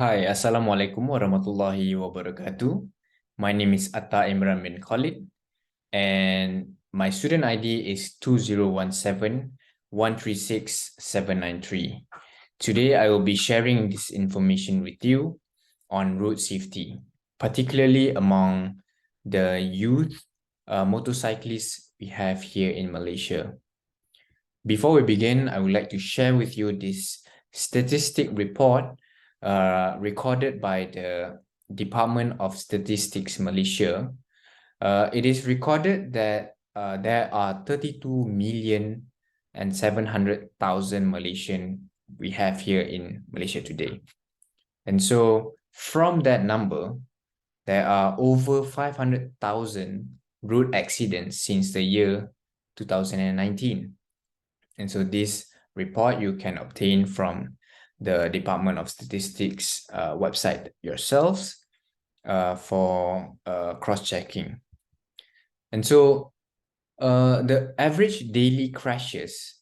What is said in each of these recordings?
Hi, Assalamualaikum warahmatullahi wabarakatuh. My name is Atta Emran Bin Kholid, and my student ID is 2017136793. Today, I will be sharing this information with you on road safety, particularly among the youth motorcyclists we have here in Malaysia. Before we begin, I would like to share with you this statistic report recorded by the Department of Statistics Malaysia. It is recorded that there are 32 million and 700,000 Malaysian we have here in Malaysia today. And so from that number, there are over 500,000 road accidents since the year 2019. And so this report you can obtain from the Department of Statistics website yourselves for cross-checking. And so the average daily crashes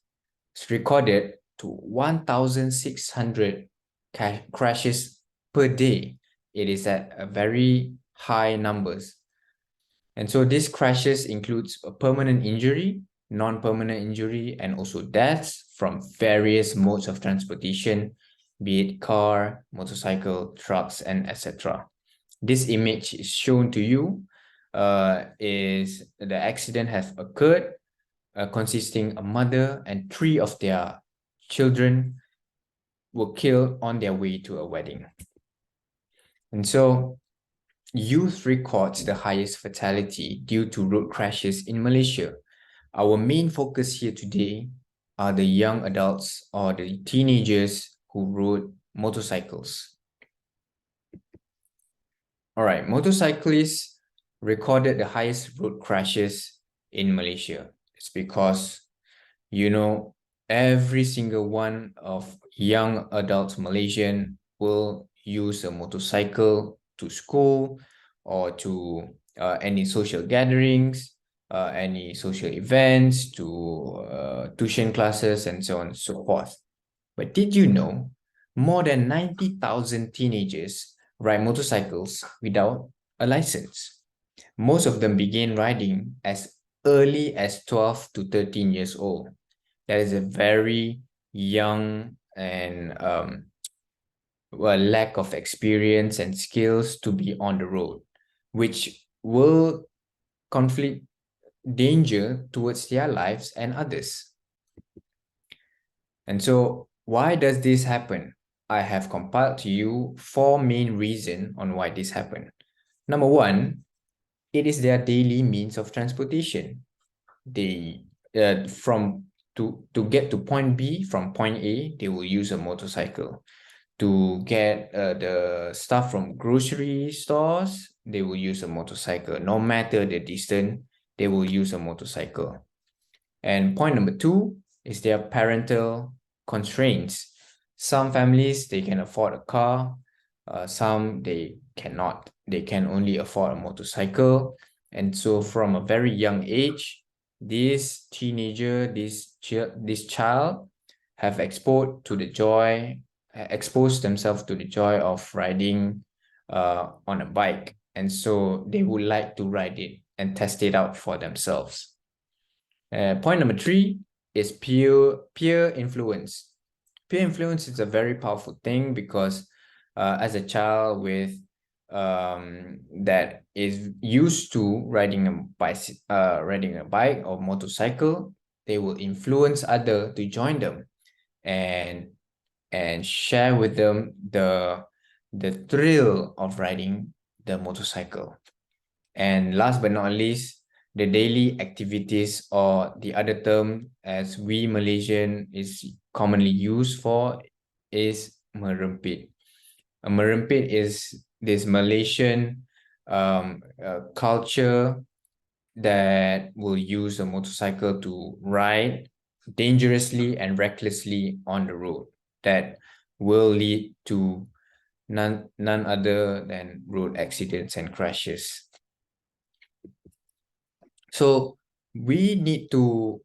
is recorded to 1,600 crashes per day. It is at a very high numbers. And so these crashes includes a permanent injury, non-permanent injury, and also deaths from various modes of transportation, be it car, motorcycle, trucks, and etc. This image is shown to you is the accident has occurred consisting a mother and 3 of their children were killed on their way to a wedding. And so youth records the highest fatality due to road crashes in Malaysia. Our main focus here today are the young adults or the teenagers who rode motorcycles. All right, motorcyclists recorded the highest road crashes in Malaysia. It's because, every single one of young adults Malaysian will use a motorcycle to school or to any social gatherings, any social events, to tuition classes, and so on and so forth. But did you know more than 90,000 teenagers ride motorcycles without a license? Most of them begin riding as early as 12 to 13 years old. That is a very young and a lack of experience and skills to be on the road, which will conflict danger towards their lives and others. And so why does this happen? I have compiled to you 4 main reasons on why this happened. Number 1, it is their daily means of transportation. They to get to point B from point A, they will use a motorcycle. To get the stuff from grocery stores, they will use a motorcycle. No matter the distance, they will use a motorcycle. And point number 2 is their parental constraints. Some families, they can afford a car. Some, they cannot. They can only afford a motorcycle. And so from a very young age, this teenager, this child have exposed themselves to the joy of riding on a bike. And so they would like to ride it and test it out for themselves. Point number 3 is peer influence. Peer influence is a very powerful thing because as a child with that is used to riding a bike or motorcycle, they will influence other to join them and share with them the thrill of riding the motorcycle. And last but not least, the daily activities, or the other term as we Malaysian is commonly used for, is merempit. A merempit is this Malaysian culture that will use a motorcycle to ride dangerously and recklessly on the road that will lead to none other than road accidents and crashes. So we need to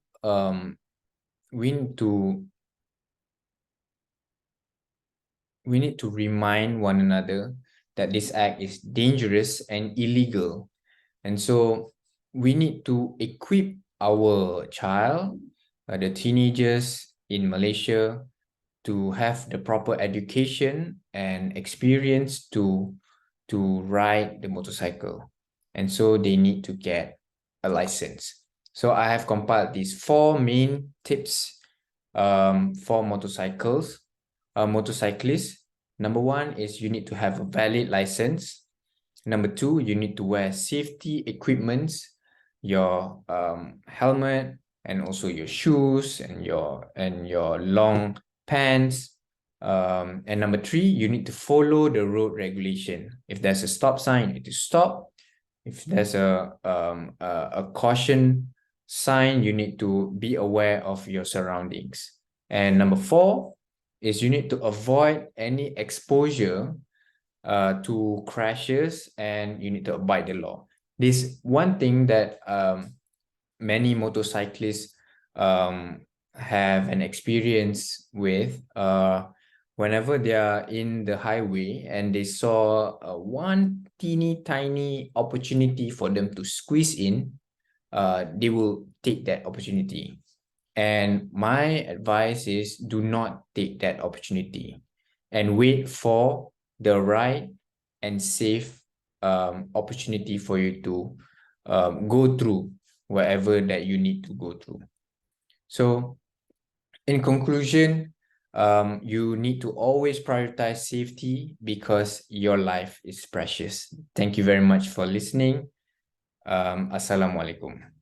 we need to we need to remind one another that this act is dangerous and illegal. And so we need to equip our child, the teenagers in Malaysia, to have the proper education and experience to ride the motorcycle. And so they need to get a license. So I have compiled these 4 main tips for motorcyclists. Number 1 is you need to have a valid license. Number 2, you need to wear safety equipments, your helmet, and also your shoes and your long pants. And number 3, you need to follow the road regulation. If there's a stop sign, you need to stop. If there's a caution sign, you need to be aware of your surroundings. And number 4 is you need to avoid any exposure to crashes, and you need to abide the law. This one thing that many motorcyclists have an experience with whenever they are in the highway and they saw one teeny tiny opportunity for them to squeeze in, they will take that opportunity. And my advice is do not take that opportunity and wait for the right and safe opportunity for you to go through wherever that you need to go through. So in conclusion, you need to always prioritize safety because your life is precious. Thank you very much for listening. Assalamualaikum.